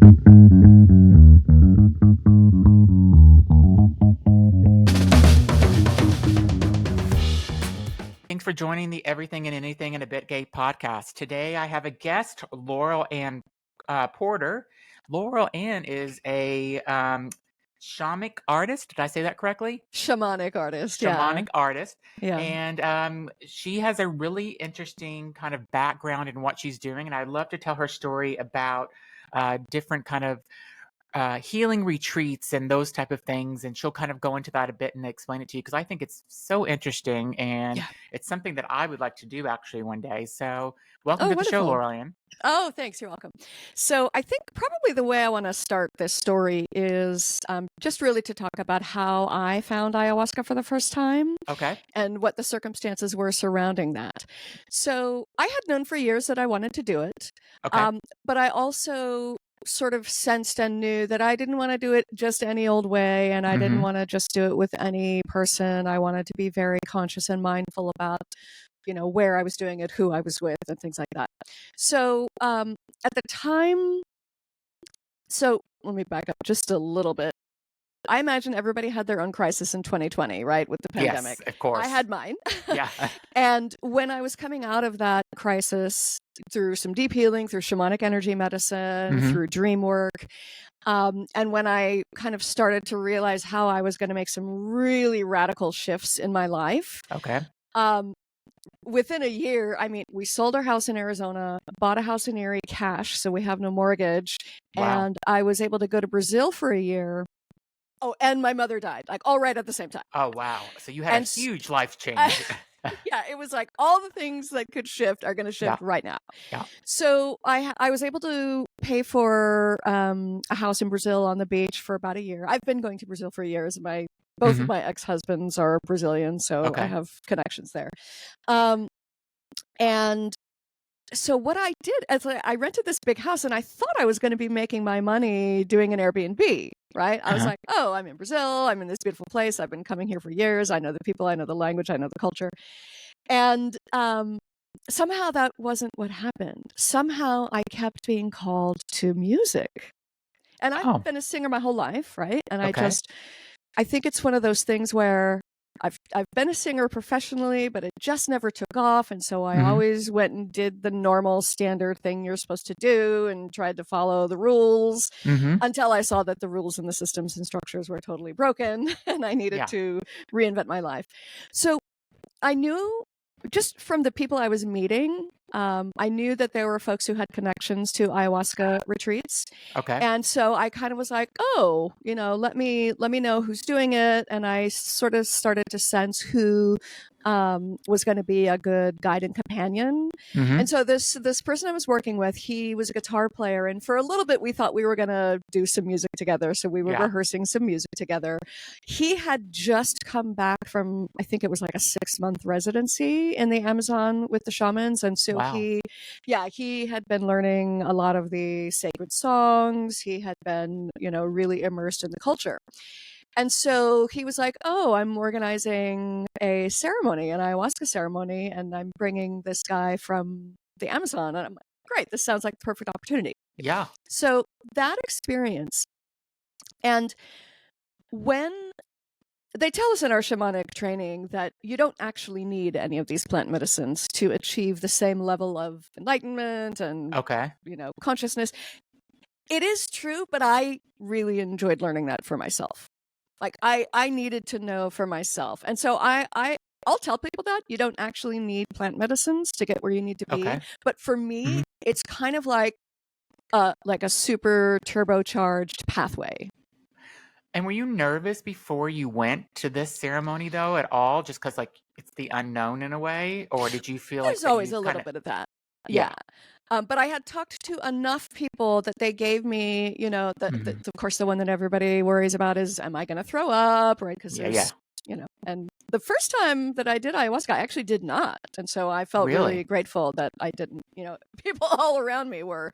Thanks for joining the Everything and Anything in a Bit Gay podcast. Today I have a guest, Laurelann Porter. Laurelann is a shamanic artist. Did I say that correctly? Shamanic artist. Shamanic artist. Yeah. And she has a really interesting kind of background in what she's doing. And I'd love to tell her story about different kind of healing retreats and those type of things, and she'll kind of go into that a bit and explain it to you, because I think it's so interesting, and it's something that I would like to do actually one day. So welcome to the show, Laurelann. Oh, thanks. You're welcome. So I think probably the way I want to start this story is just really to talk about how I found ayahuasca for the first time. Okay. And what the circumstances were surrounding that. So I had known for years that I wanted to do it. Okay. But I also sort of sensed and knew that I didn't want to do it just any old way, and I didn't want to just do it with any person. I wanted to be very conscious and mindful about, where I was doing it, who I was with, and things like that. So at the time, so let me back up just a little bit. I imagine everybody had their own crisis in 2020, right? With the pandemic. Yes, of course. I had mine. Yeah. And when I was coming out of that crisis through some deep healing, through shamanic energy medicine, through dream work, and when I kind of started to realize how I was going to make some really radical shifts in my life. Okay. Within a year, we sold our house in Arizona, bought a house in Erie cash, so we have no mortgage. Wow. And I was able to go to Brazil for a year. Oh, and my mother died, all right at the same time. Oh, wow. So you had a huge life change. Yeah, it was like all the things that could shift are going to shift right now. Yeah. So I was able to pay for a house in Brazil on the beach for about a year. I've been going to Brazil for years. Both of my ex-husbands are Brazilian, so I have connections there. And so what I did is I rented this big house, and I thought I was going to be making my money doing an Airbnb, right? I was like, oh, I'm in Brazil. I'm in this beautiful place. I've been coming here for years. I know the people. I know the language. I know the culture. And somehow that wasn't what happened. Somehow I kept being called to music. And I've been a singer my whole life, right? And I think it's one of those things where I've been a singer professionally, but it just never took off. And so I always went and did the normal standard thing you're supposed to do and tried to follow the rules until I saw that the rules and the systems and structures were totally broken and I needed to reinvent my life. So I knew just from the people I was meeting, I knew that there were folks who had connections to ayahuasca retreats. Okay. And so I kind of was like, oh, let me know who's doing it. And I sort of started to sense who was going to be a good guide and companion. And so this person I was working with, he was a guitar player. And for a little bit, we thought we were going to do some music together. So we were rehearsing some music together. He had just come back from, I think it was like a 6-month residency in the Amazon with the shamans. And so he had been learning a lot of the sacred songs. He had been, really immersed in the culture. And so he was like, oh, I'm organizing a ceremony, an ayahuasca ceremony, and I'm bringing this guy from the Amazon. And I'm like, great, this sounds like the perfect opportunity. Yeah. So that experience, and when they tell us in our shamanic training that you don't actually need any of these plant medicines to achieve the same level of enlightenment and consciousness. It is true, but I really enjoyed learning that for myself. Like I needed to know for myself. And so I'll tell people that you don't actually need plant medicines to get where you need to be. Okay. But for me, it's kind of like a super turbocharged pathway. And were you nervous before you went to this ceremony, though, at all? Just because, it's the unknown in a way? Or did you feel There's always a little bit of that. Yeah. But I had talked to enough people that they gave me, of course, the one that everybody worries about is, am I going to throw up? Right? Because and the first time that I did ayahuasca, I actually did not. And so I felt really grateful that I didn't, people all around me were.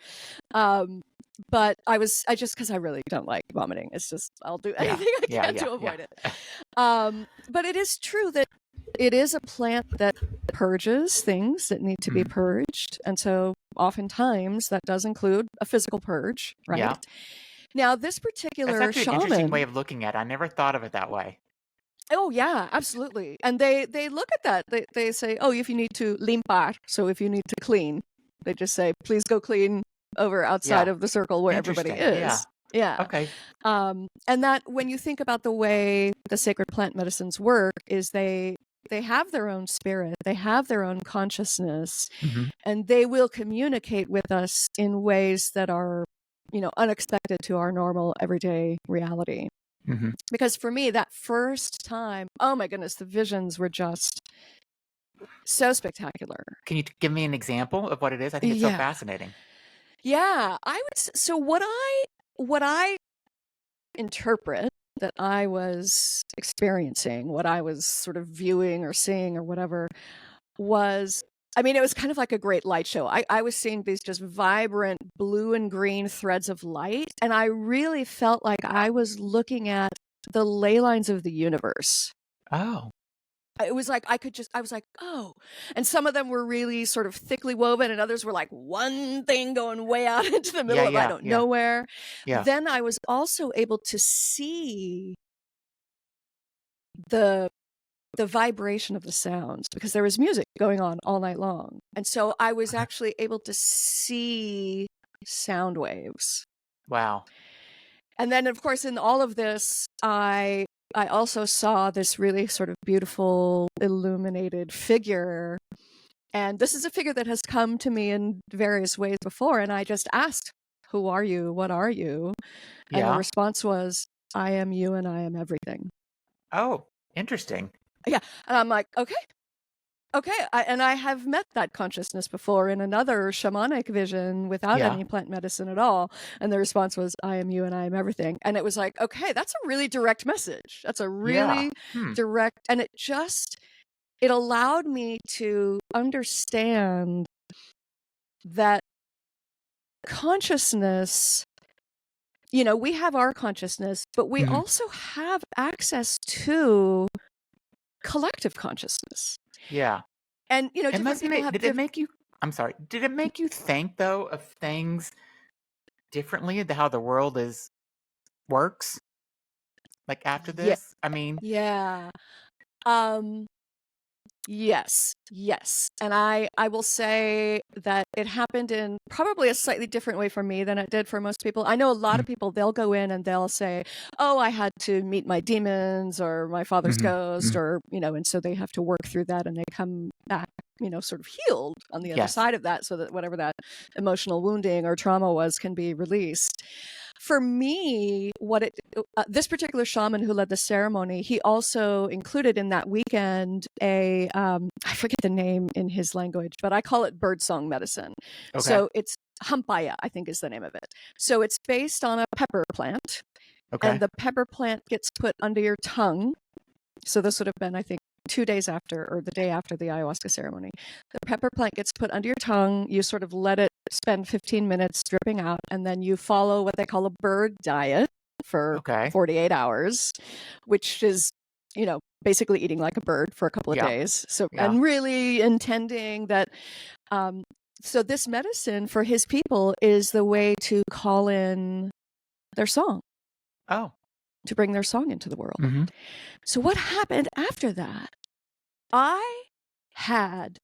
But because I really don't like vomiting. It's just, I'll do anything I can to avoid it. But it is true that it is a plant that purges things that need to be purged. And so oftentimes that does include a physical purge, right? Yeah. Now, this That's particular actually an interesting way shaman, of looking at it. I never thought of it that way. oh yeah, absolutely. And they look at that. They say, oh, if you need to limpar, so if you need to clean, they just say, please go clean over outside Yeah. of the circle where everybody Interesting. Yeah. is. Yeah. Okay. And that when you think about the way the sacred plant medicines work, is they have their own spirit, they have their own consciousness, Hmm. and they will communicate with us in ways that are, unexpected to our normal everyday reality. Hmm. Because for me, that first time, oh my goodness, the visions were just so spectacular. Can you give me an example of what it is? I think it's so Yeah. fascinating. Yeah. So what I interpret that I was experiencing, what I was sort of viewing or seeing or whatever, was, I mean, it was kind of like a great light show. I was seeing these just vibrant blue and green threads of light, and I really felt like I was looking at the ley lines of the universe. Oh. It was like I was like, oh. And some of them were really sort of thickly woven, and others were like one thing going way out into the middle Yeah. of I Yeah. don't Yeah. know where. Yeah. Then I was also able to see the vibration of the sounds, because there was music going on all night long. And so I was Okay. actually able to see sound waves. Wow. And then of course in all of this, I also saw this really sort of beautiful illuminated figure. And this is a figure that has come to me in various ways before, and I just asked, "Who are you? What are you?" And the Yeah. response was, "I am you and I am everything." Oh, interesting. Yeah. And I'm like, okay. And I have met that consciousness before in another shamanic vision without Yeah. any plant medicine at all. And the response was, I am you and I am everything. And it was like, okay, that's a really direct message. That's a Yeah. really direct, and it allowed me to understand that consciousness, we have our consciousness, but we Mhm. also have access to collective consciousness. Yeah. And, It different must people make have did it make you I'm sorry. Did it make you think though of things differently, how the world is works? Like after yeah, this? I mean, yeah. Um, yes, yes. And I will say that it happened in probably a slightly different way for me than it did for most people. I know a lot mhm, of people, they'll go in and they'll say, oh, I had to meet my demons or my father's mhm, ghost, mhm. or, and so they have to work through that and they come back, sort of healed on the other Yes. side of that, so that whatever that emotional wounding or trauma was can be released. For me, this particular shaman who led the ceremony, he also included in that weekend I forget the name in his language, but I call it birdsong medicine. Okay. So it's hampaya, I think is the name of it. So it's based on a pepper plant, and Okay. the pepper plant gets put under your tongue. So this would have been, I think, 2 days after, or the day after the ayahuasca ceremony. The pepper plant gets put under your tongue. You sort of let it spend 15 minutes dripping out, and then you follow what they call a bird diet for Okay. 48 hours, which is, basically eating like a bird for a couple of Yeah. days. So, Yeah. and really intending that, so this medicine for his people is the way to call in their song, Oh. to bring their song into the world. Mhm. So what happened after that? I had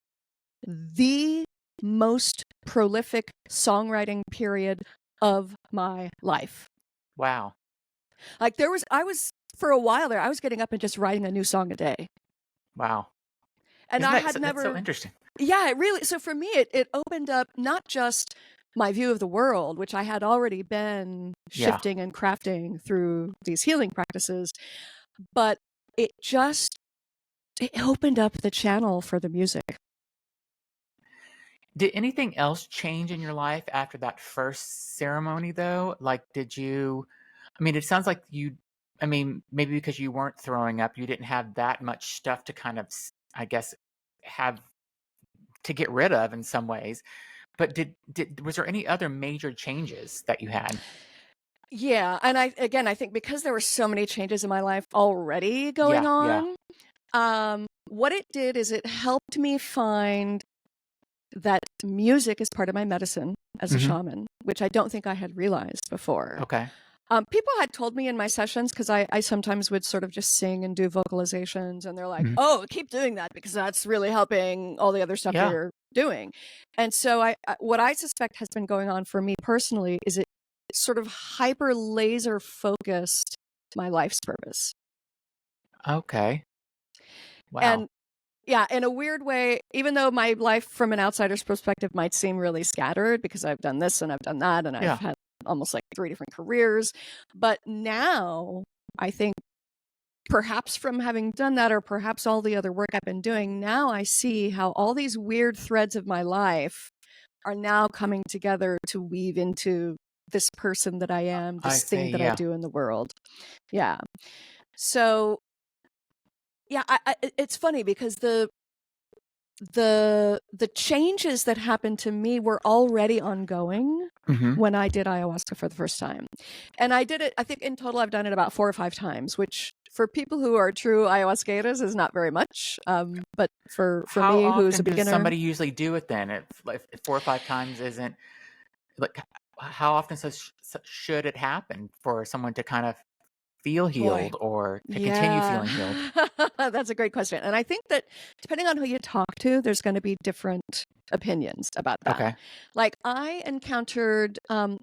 the most prolific songwriting period of my life. Wow. Like for a while there, I was getting up and just writing a new song a day. Wow. And Isn't I that had that's so never, interesting? yeah, it really, so for me, it opened up not just my view of the world, which I had already been Yeah. shifting and crafting through these healing practices, but it opened up the channel for the music. Did anything else change in your life after that first ceremony though? Like I mean, it sounds like I mean, maybe because you weren't throwing up, you didn't have that much stuff to kind of I guess have to get rid of in some ways. But was there any other major changes that you had? Yeah, and I think because there were so many changes in my life already going Yeah, yeah. on, what it did is it helped me find that music is part of my medicine as a shaman, which I don't think I had realized before. Okay. People had told me in my sessions, because I sometimes would sort of just sing and do vocalizations, and they're like, oh, keep doing that because that's really helping all the other stuff Yeah. you're doing. And so what I suspect has been going on for me personally is it sort of hyper laser focused my life's purpose. Okay. Wow. And yeah, in a weird way, even though my life from an outsider's perspective might seem really scattered because I've done this and I've done that and I've had almost like 3 different careers. But now I think perhaps from having done that, or perhaps all the other work I've been doing, now I see how all these weird threads of my life are now coming together to weave into this person that I am, this thing that I do in the world. Yeah. So yeah, it's funny because the changes that happened to me were already ongoing when I did ayahuasca for the first time. And I did it, I think in total I've done it about 4 or 5 times, which for people who are true ayahuasqueros is not very much. But for me, who's a beginner. Does somebody usually do it then? If 4 or 5 times isn't, like, how often should it happen for someone to kind of feel healed or to continue feeling healed? That's a great question. And I think that depending on who you talk to, there's going to be different opinions about that. Okay. Like I encountered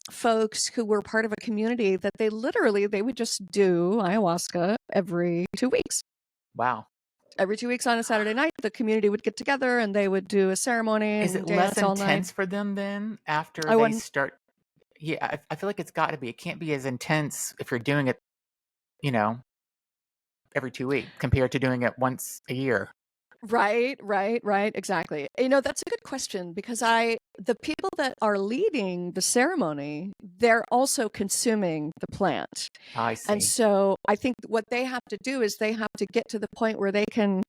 folks who were part of a community that they would just do ayahuasca every 2 weeks. Wow. Every 2 weeks on a Saturday night, the community would get together and they would do a ceremony. Is it less intense for them then after they start? Yeah, I feel like it's got to be. It can't be as intense if you're doing it, every 2 weeks compared to doing it once a year. Right, exactly. That's a good question because the people that are leading the ceremony, they're also consuming the plant. I see. And so I think what they have to do is they have to get to the point where they can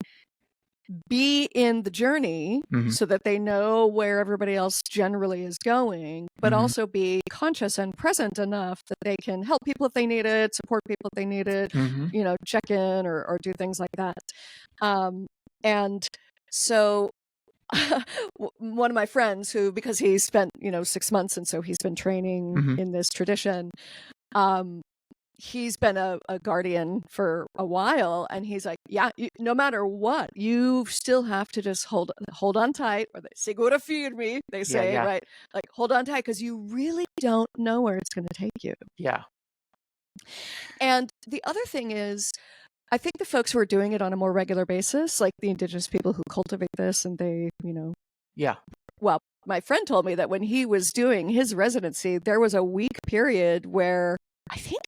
be in the journey so that they know where everybody else generally is going, but also be conscious and present enough that they can help people if they need it, support people if they need it, check in or do things like that. And so one of my friends who, because he spent, 6 months and so he's been training in this tradition, he's been a guardian for a while, and he's like, no matter what, you still have to just hold on tight, or they segura firme, they say, right? Like hold on tight because you really don't know where it's going to take you. Yeah. And the other thing is, I think the folks who are doing it on a more regular basis, like the indigenous people who cultivate this and they, Yeah. Well, my friend told me that when he was doing his residency, there was a week period where I think,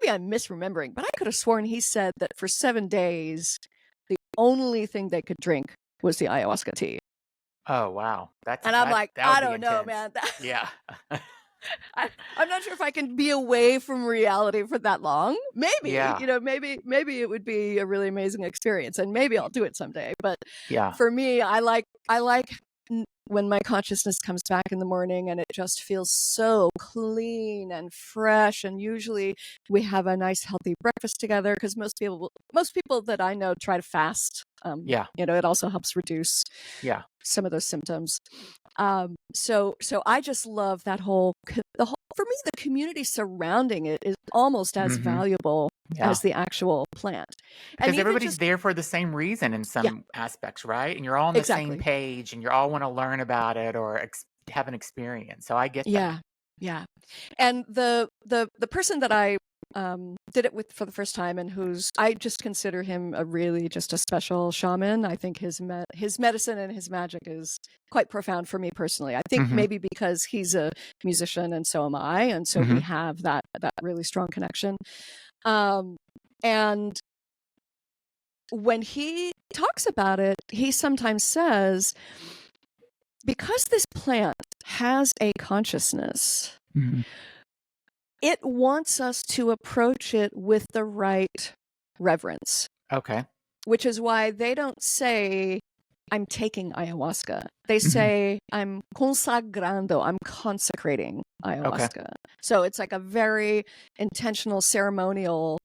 maybe I'm misremembering, but I could have sworn he said that for 7 days, the only thing they could drink was the ayahuasca tea. Oh, wow. I'm like, I don't know, man. Yeah. I'm not sure if I can be away from reality for that long. Maybe, maybe it would be a really amazing experience, and maybe I'll do it someday. But for me, I like when my consciousness comes back in the morning and it just feels so clean and fresh. And usually we have a nice healthy breakfast together because most people that I know try to fast. It also helps reduce some of those symptoms. So I just love that whole for me, the community surrounding it is almost as valuable as the actual plant. Because everybody's there for the same reason in some aspects, right? And you're all on the same page and you all want to learn about it or have an experience. So I get that. Yeah. And the person that I did it with for the first time, and I just consider him just a special shaman. I think his medicine and his magic is quite profound for me personally. I think maybe because he's a musician and so am I, and so we have that really strong connection. And when he talks about it, he sometimes says, because this plant has a consciousness, it wants us to approach it with the right reverence. Okay. Which is why they don't say, I'm taking ayahuasca. They say, I'm consagrando, I'm consecrating ayahuasca. Okay. So it's like a very intentional ceremonial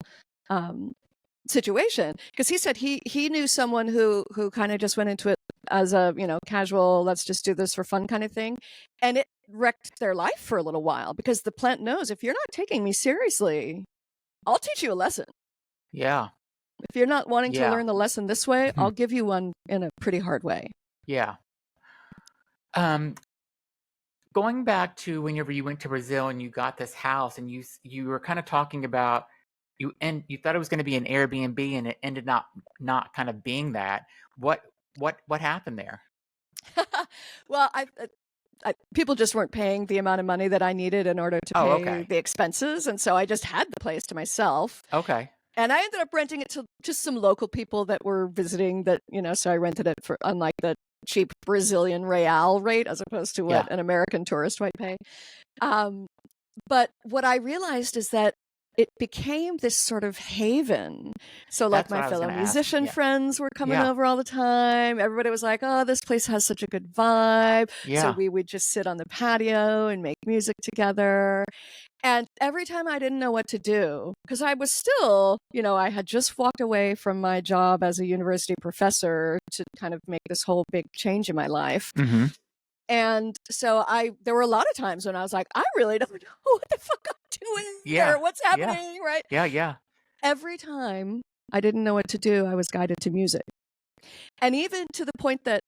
situation, because he said he knew someone who kind of just went into it as a, casual, let's just do this for fun kind of thing, and it wrecked their life for a little while, because the plant knows, if you're not taking me seriously, I'll teach you a lesson. Yeah. If you're not wanting to Yeah. learn the lesson this way, I'll give you one in a pretty hard way. Yeah. Going back to whenever you went to Brazil and you got this house, and you were kind of talking about you thought it was going to be an Airbnb, and it ended up not kind of being that. What happened there? Well, people just weren't paying the amount of money that I needed in order to pay the expenses, and so I just had the place to myself. Okay. And I ended up renting it to just some local people that were visiting, that, so I rented it for, unlike the cheap Brazilian real rate, as opposed to what an American tourist might pay. But what I realized is that it became this sort of haven. So like my fellow musician friends were coming over all the time. Everybody was like, oh, this place has such a good vibe. So we would just sit on the patio and make music together. And every time I didn't know what to do, because I was still, I had just walked away from my job as a university professor to kind of make this whole big change in my life. Mm-hmm. And so there were a lot of times when I was like, I really don't know what the fuck I'm doing here, what's happening, right? Yeah. Every time I didn't know what to do, I was guided to music. And even to the point that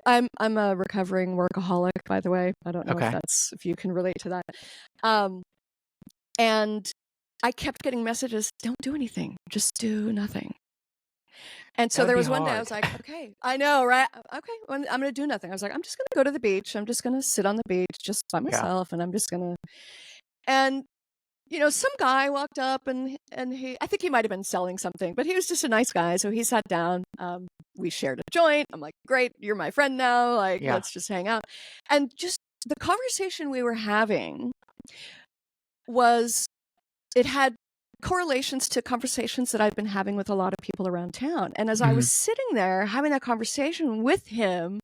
I'm a recovering workaholic, by the way. I don't know if you can relate to that. And I kept getting messages, don't do anything, just do nothing. And so there was one day I was like, okay, I know, right? Okay, well, I'm going to do nothing. I was like, I'm just going to go to the beach. I'm just going to sit on the beach just by myself. And I'm just going to, and some guy walked up and I think he might have been selling something, but he was just a nice guy. So he sat down. We shared a joint. I'm like, great, you're my friend now. Like, let's just hang out. And just the conversation we were having it had correlations to conversations that I've been having with a lot of people around town. And as I was sitting there having that conversation with him,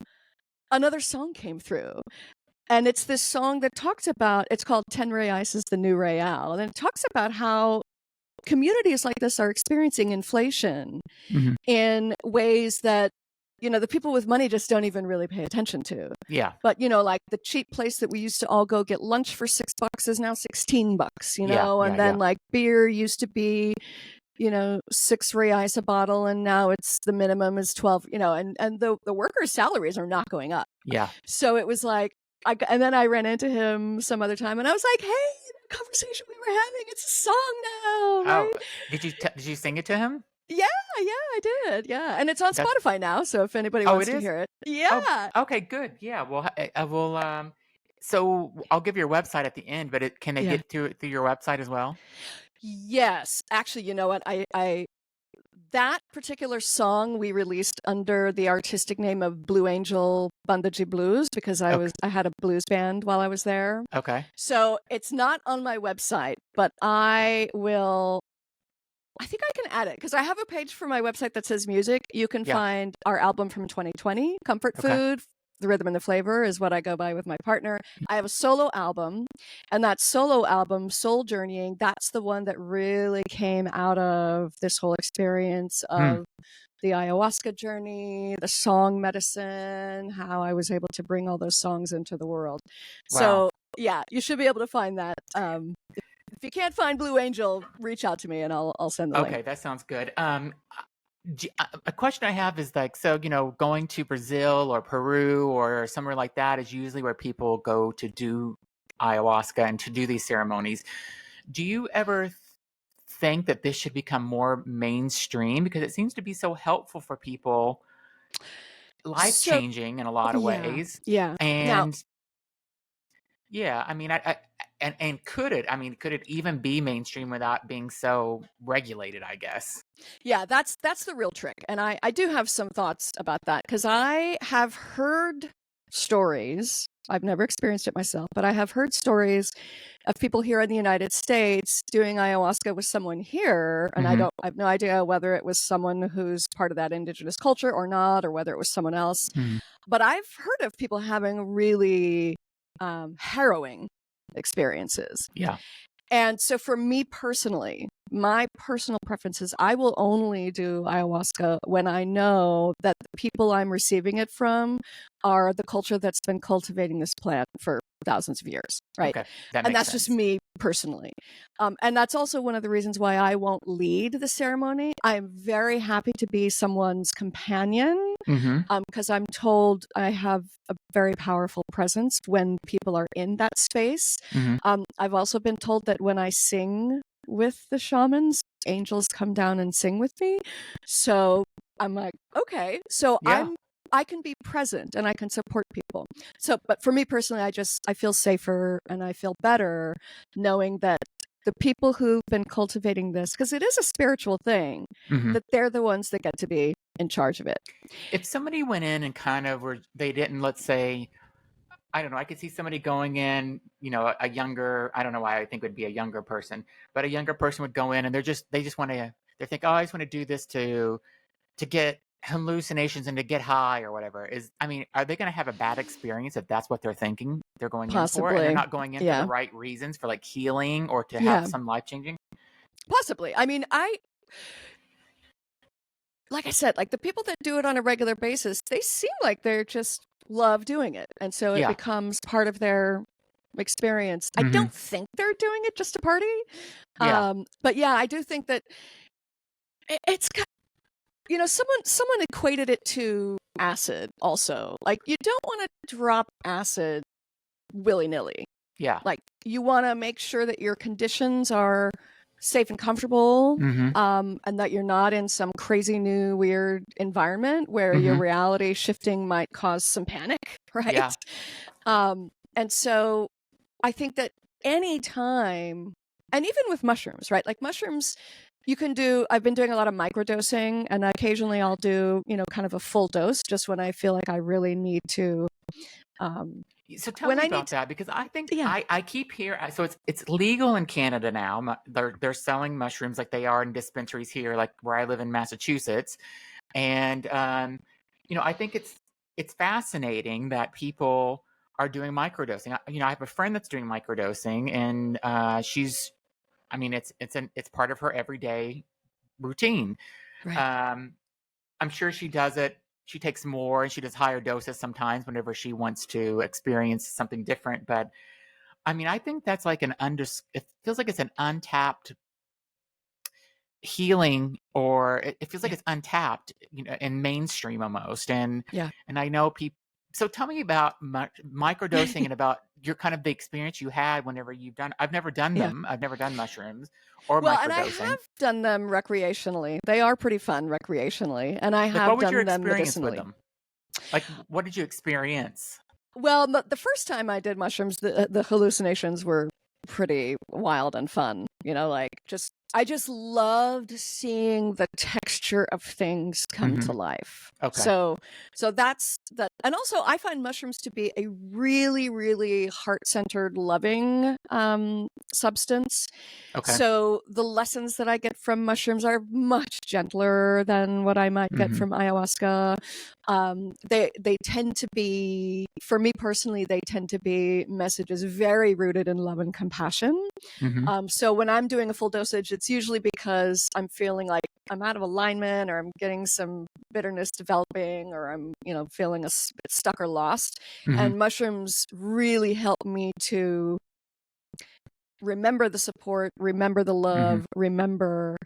another song came through. And it's this song that talks about, it's called 10 Reais is the New Real. And it talks about how communities like this are experiencing inflation in ways that, the people with money just don't even really pay attention to. Yeah. But, like the cheap place that we used to all go get lunch for $6 is now $16, and then like beer used to be, 6 reais a bottle, and now it's the minimum is 12, and the workers' salaries are not going up. Yeah. So it was like, and then I ran into him some other time, and I was like, "Hey, the conversation we were having, it's a song now, right?" Oh, did you sing it to him? Yeah, I did. Yeah, and it's on Spotify now, so if anybody wants to hear it, okay, good. Yeah, well, I will. So I'll give your website at the end, but can they get to it through your website as well? Yes, actually, you know what? That particular song we released under the artistic name of Blue Angel Bandaji Blues, because I had a blues band while I was there. Okay. So it's not on my website, but I think I can add it, because I have a page for my website that says music. You can find our album from 2020, Comfort Food. The Rhythm and the Flavor is what I go by with my partner. I have a solo album, and that solo album, Soul Journeying, that's the one that really came out of this whole experience of the ayahuasca journey, the song medicine, how I was able to bring all those songs into the world. Wow. So yeah, you should be able to find that. If you can't find Blue Angel, reach out to me and I'll send the link. Okay, that sounds good. A question I have is like, so, going to Brazil or Peru or somewhere like that is usually where people go to do ayahuasca and to do these ceremonies. Do you ever think that this should become more mainstream? Because it seems to be so helpful for people, life-changing in a lot of ways. Yeah. And I mean, and could it even be mainstream without being so regulated, I guess? Yeah, that's the real trick. And I do have some thoughts about that, because I have heard stories. I've never experienced it myself, but I have heard stories of people here in the United States doing ayahuasca with someone here. And I have no idea whether it was someone who's part of that indigenous culture or not, or whether it was someone else. But I've heard of people having really harrowing experiences. Yeah. And so for me personally, my personal preference is I will only do ayahuasca when I know that the people I'm receiving it from are the culture that's been cultivating this plant for thousands of years, right? Okay, that And makes that's just sense. me personally. And that's also one of the reasons why I won't lead the ceremony. I'm very happy to be someone's companion Mm-hmm. because I'm told I have a very powerful presence when people are in that space. Mm-hmm. I've also been told that when I sing with the shamans, angels come down and sing with me. So I'm like, okay, so Yeah. I can be present and I can support people. So, but for me personally, I feel safer and I feel better knowing that the people who've been cultivating this, because it is a spiritual thing, Mm-hmm. that they're the ones that get to be in charge of it. If somebody went in and kind of they didn't, let's say, I don't know, I could see somebody going in, a younger, I don't know why I think it would be a younger person, but a younger person would go in and they just want to, they think, oh, I just want to do this to get hallucinations and to get high or whatever. Are they going to have a bad experience if that's what they're thinking they're going in for, and they're Possibly. not going in for the Yeah. right reasons, for like healing or to have Yeah. some life changing? Possibly. I mean, like I said, like the people that do it on a regular basis, they seem like they're just love doing it. And so it Yeah. becomes part of their experience. I Mm-hmm. don't think they're doing it just to party. Yeah. But yeah, I do think that it's got, someone equated it to acid also. Like you don't want to drop acid willy-nilly. Yeah. Like you want to make sure that your conditions are safe and comfortable, Mm-hmm. and that you're not in some crazy new weird environment where your Mm-hmm. reality shifting might cause some panic, right? Yeah. And so I think that any time, and even with mushrooms, right? Like mushrooms, I've been doing a lot of microdosing, and occasionally I'll do, kind of a full dose just when I feel like I really need to. So tell When me I need about that, because I think Yeah. I keep hearing, so it's legal in Canada now. They're selling mushrooms like they are in dispensaries here, like where I live in Massachusetts, and I think it's fascinating that people are doing microdosing. I have a friend that's doing microdosing, and it's part of her everyday routine. Right. I'm sure she does it. She takes more and she does higher doses sometimes whenever she wants to experience something different. But I think that's like it feels like it's an untapped healing, or it feels like it's untapped, in mainstream almost. Yeah. And I know people. So tell me about microdosing and about your kind of the experience you had whenever I've never done Yeah. them. I've never done mushrooms or Well, and I microdosing. have done them recreationally. They are pretty fun recreationally, and I Like, have what was your done them experience with medicinally. them? Like, what did you experience? Well, the first time I did mushrooms, the hallucinations were pretty wild and fun. I just loved seeing the texture of things come to Mm-hmm. life. Okay. So that's that. And also I find mushrooms to be a really, really heart-centered, loving substance. Okay. So the lessons that I get from mushrooms are much gentler than what I might get Mm-hmm. from ayahuasca. They tend to be, for me personally, they tend to be messages very rooted in love and compassion. Mm-hmm. So when I'm doing a full dosage, it's usually because I'm feeling like I'm out of alignment, or I'm getting some bitterness developing, or I'm, feeling a bit stuck or lost. Mm-hmm. And mushrooms really help me to remember the support, remember the love, remember.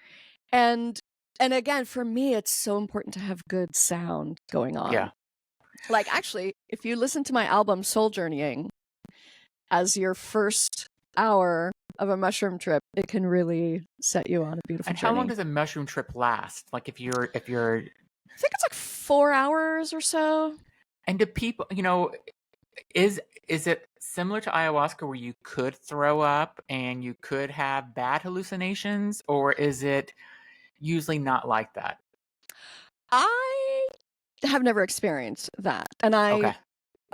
And again, for me, it's so important to have good sound going on. Yeah. Like, actually, if you listen to my album Soul Journeying as your first hour of a mushroom trip, it can really set you on a beautiful And journey. how long does a mushroom trip last? Like, if you're, I think it's like 4 hours or so. and do people, is it similar to ayahuasca where you could throw up and you could have bad hallucinations, or is it usually not like that? I have never experienced that. Okay.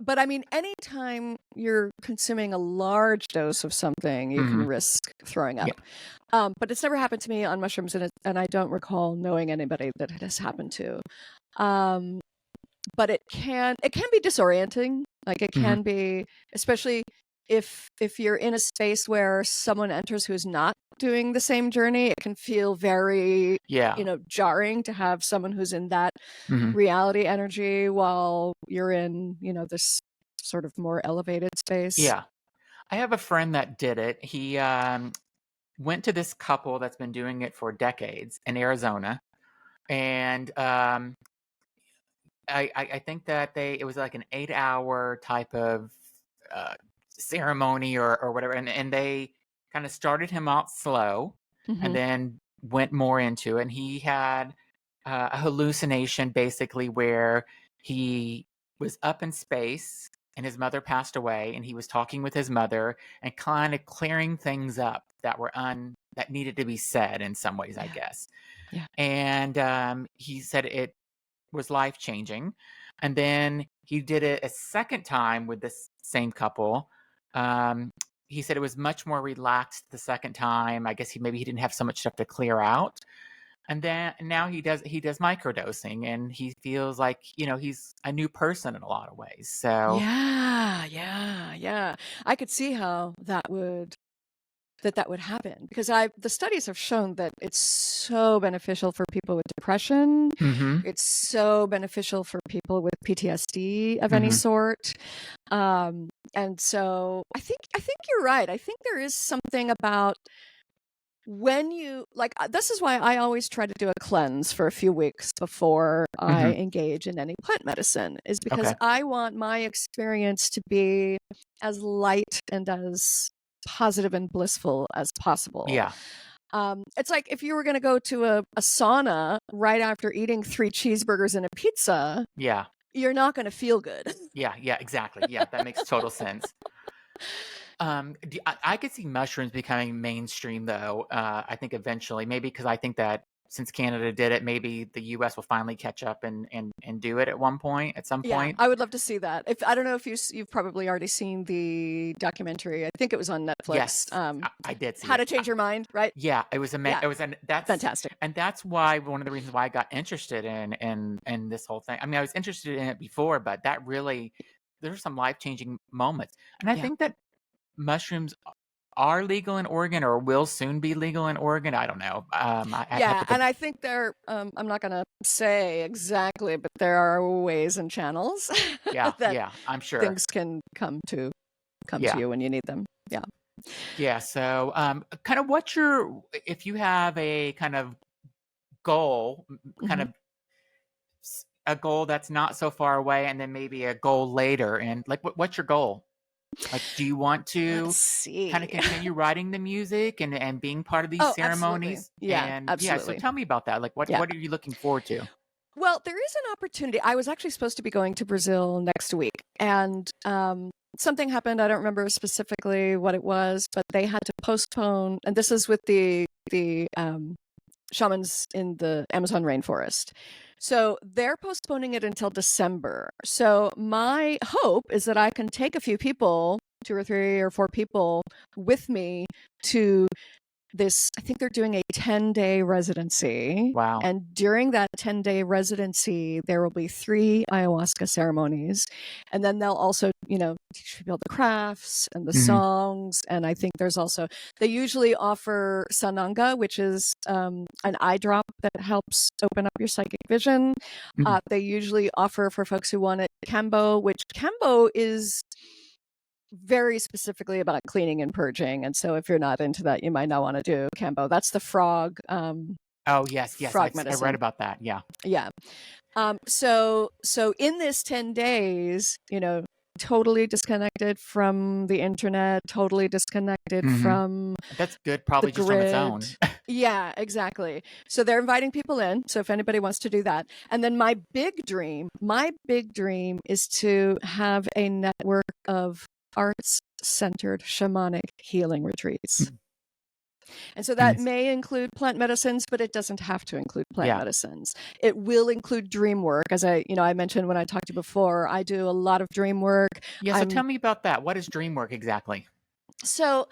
But I mean, anytime you're consuming a large dose of something, you can risk throwing up. Yeah. But it's never happened to me on mushrooms, and I don't recall knowing anybody that it has happened to. But it can be disorienting. Like it can be, especially if you're in a space where someone enters who's not doing the same journey, it can feel very, Yeah. jarring to have someone who's in that Hmm. reality energy while you're in, this sort of more elevated space. Yeah. I have a friend that did it. He went to this couple that's been doing it for decades in Arizona. And I think that it was like an 8 hour type of uh, ceremony or whatever. And they kind of started him out slow and Hmm. then went more into it. And he had a hallucination basically where he was up in space and his mother passed away and he was talking with his mother and kind of clearing things up that were that needed to be said in some ways, I Yeah. guess. Yeah. And he said it was life changing. And then he did it a second time with this same couple. Um, he said it was much more relaxed the second time. I guess maybe he didn't have so much stuff to clear out. And then now he does microdosing and he feels like, he's a new person in a lot of ways. So Yeah. I could see how that would happen because the studies have shown that it's so beneficial for people with depression. mhm, It's so beneficial for people with PTSD of any mhm, sort. And so I think you're right. I think there is something about when you this is why I always try to do a cleanse for a few weeks before I mhm. engage in any plant medicine, is because Okay. I want my experience to be as light and as positive and blissful as possible. Yeah. It's like if you were going to go to a sauna right after eating 3 cheeseburgers and a pizza, Yeah. you're not going to feel good. Yeah. Yeah. Exactly. Yeah. That makes total sense. I could see mushrooms becoming mainstream, though. I think eventually, maybe because I think that since Canada did it, maybe the U.S. will finally catch up and do it at some Yeah, point. I would love to see that. If I don't know if you've probably already seen the documentary. I think it was on Netflix. Yes, I did see How it. to Change Your Mind, right? Yeah, it was Yeah, it was an fantastic. that's why one of the reasons why I got interested in this whole thing. I mean, I was interested in it before, but that really there's some life changing moments, and I Yeah. think that mushrooms are legal in Oregon or will soon be legal in Oregon. I don't know. I'd have Yeah, to go. and I think I'm not going to say exactly, but there are ways and channels Yeah, that yeah, I'm sure. things can come to Yeah, you when you need them. Yeah. yeah. So, kind of if you have a kind of goal, kind Mhm. of a goal that's not so far away, and then maybe a goal later, and like, what's your goal? Like, do you want Let's to kind of see. continue writing the music and being part of these Oh, absolutely. ceremonies? Yeah, And yeah, so absolutely. tell me about that. Like, Yeah. what are you looking forward to? Well, there is an opportunity. I was actually supposed to be going to Brazil next week, and something happened. I don't remember specifically what it was, but they had to postpone. And this is with the shamans in the Amazon rainforest. So they're postponing it until December. So my hope is that I can take a few people, 2 or 3 or 4 people, with me to this. I think they're doing a 10-day residency. Wow. And during that 10-day residency, there will be 3 ayahuasca ceremonies. And then they'll also, teach people the crafts and the Hmm. songs. And I think they usually offer sananga, which is an eye drop that helps open up your psychic vision. They usually offer, for folks who want it, kambo, which kambo is very specifically about cleaning and purging. And so if you're not into that, you might not want to do kambo. That's the frog Oh yes, yes. frog I read medicine. about that. Yeah. Yeah. So in this 10 days, totally disconnected from the internet, totally disconnected Hmm. from That's good. the Probably just on its grid. own. Yeah, exactly. So they're inviting people in. So if anybody wants to do that. And then my big dream is to have a network of arts-centered shamanic healing retreats. And so that Nice. may include plant medicines, but it doesn't have to include plant Yeah. medicines. It will include dream work. As I mentioned when I talked to you before, I do a lot of dream work. Yeah. So tell me about that. What is dream work exactly? So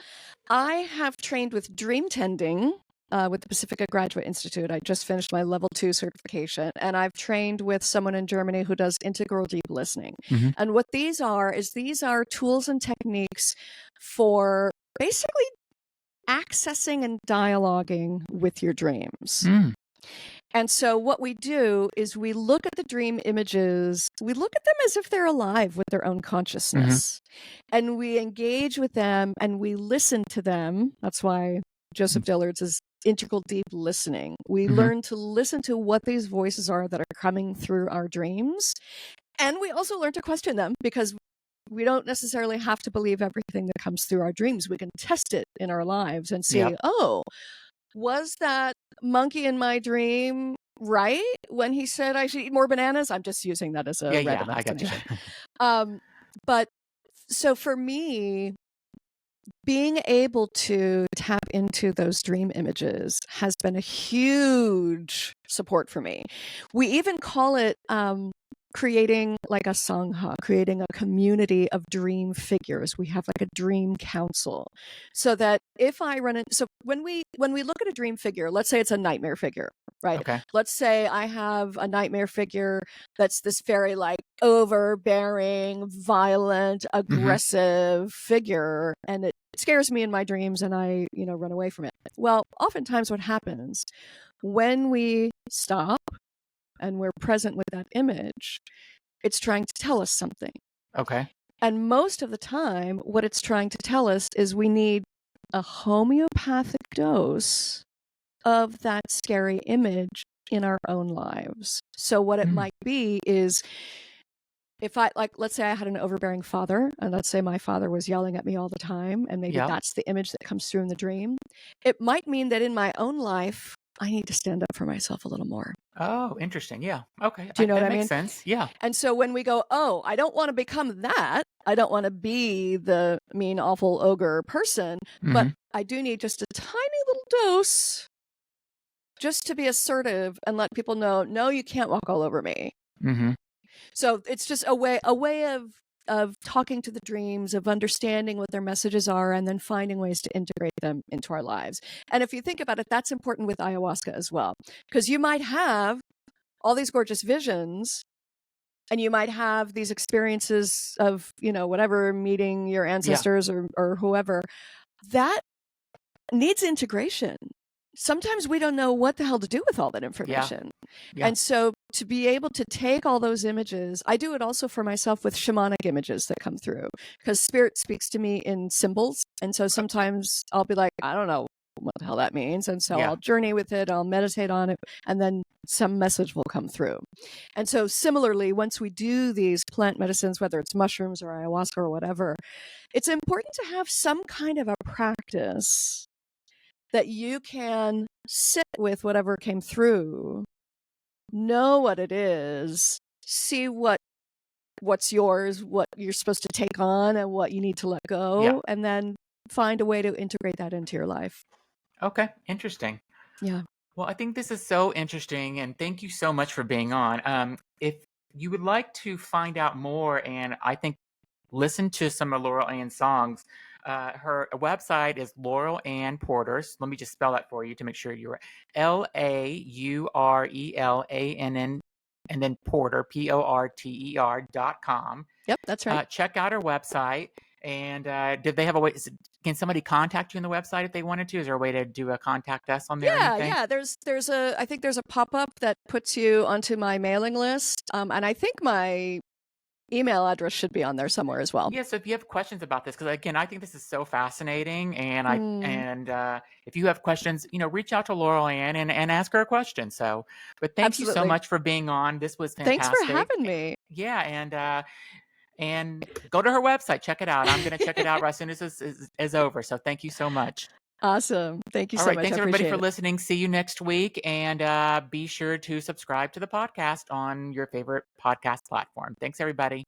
I have trained with dream tending with the Pacifica Graduate Institute. I just finished my level 2 certification, and I've trained with someone in Germany who does integral deep listening. Mm-hmm. And what these are tools and techniques for basically accessing and dialoguing with your dreams. Mm. And so what we do is we look at the dream images, we look at them as if they're alive with their own consciousness. And we engage with them and we listen to them. That's why Joseph Dillard's is integral deep listening. We learn to listen to what these voices are that are coming through our dreams. And we also learn to question them, because we don't necessarily have to believe everything that comes through our dreams. We can test it in our lives and see, oh, was that monkey in my dream right when he said I should eat more bananas? I'm just using that as a random explanation. I got you. But so for me, being able to tap into those dream images has been a huge support for me. We even call it creating like a sangha, creating a community of dream figures. We have like a dream council, so that if I run it, so when we look at a dream figure, let's say it's a nightmare figure, right? Okay. Let's say I have a nightmare figure that's this very like overbearing, violent, aggressive figure, and it scares me in my dreams, and I, run away from it. Well, oftentimes what happens when we stop and we're present with that image, it's trying to tell us something. Okay. And most of the time, what it's trying to tell us is we need a homeopathic dose of that scary image in our own lives. So what it might be is, if let's say I had an overbearing father, and let's say my father was yelling at me all the time, and maybe that's the image that comes through in the dream, it might mean that in my own life, I need to stand up for myself a little more. Oh, interesting. Yeah. Okay. Do you know what I mean? That makes sense. Yeah. And so when we go, oh, I don't want to become that. I don't want to be the mean, awful ogre person, but I do need just a tiny little dose just to be assertive and let people know, no, you can't walk all over me. So it's just a way of talking to the dreams, of understanding what their messages are, and then finding ways to integrate them into our lives. And if you think about it, that's important with ayahuasca as well, because you might have all these gorgeous visions, and you might have these experiences of, whatever, meeting your ancestors or whoever. That needs integration. Sometimes we don't know what the hell to do with all that information. Yeah. And so to be able to take all those images, I do it also for myself with shamanic images that come through, because spirit speaks to me in symbols. And so sometimes I'll be like, I don't know what the hell that means. And so I'll journey with it, I'll meditate on it, and then some message will come through. And so similarly, once we do these plant medicines, whether it's mushrooms or ayahuasca or whatever, it's important to have some kind of a practice that you can sit with whatever came through, know what it is, see what's yours, what you're supposed to take on, and what you need to let go, and then find a way to integrate that into your life. Okay, interesting. Yeah. Well, I think this is so interesting, and thank you so much for being on. If you would like to find out more, and I think listen to some of Laurelann's songs, her website is Laurelann Porters. Let me just spell that for you to make sure you're LAURELANN and then Porter, PORTER.com. Yep, that's right. Check out her website. And did they have a way? Can somebody contact you on the website if they wanted to? Is there a way to do a contact us on there? Yeah. I think there's a pop-up that puts you onto my mailing list. And I think my email address should be on there somewhere as well. Yeah, so if you have questions about this, because again, I think this is so fascinating, and if you have questions, reach out to Laurellann and ask her a question. So, but thank you so much for being on. This was fantastic. Thanks for having me. Yeah, and go to her website, check it out. I'm going to check it out as soon as this is over. So thank you so much. Awesome. Thank you so much. Thanks everybody for listening. See you next week, and be sure to subscribe to the podcast on your favorite podcast platform. Thanks everybody.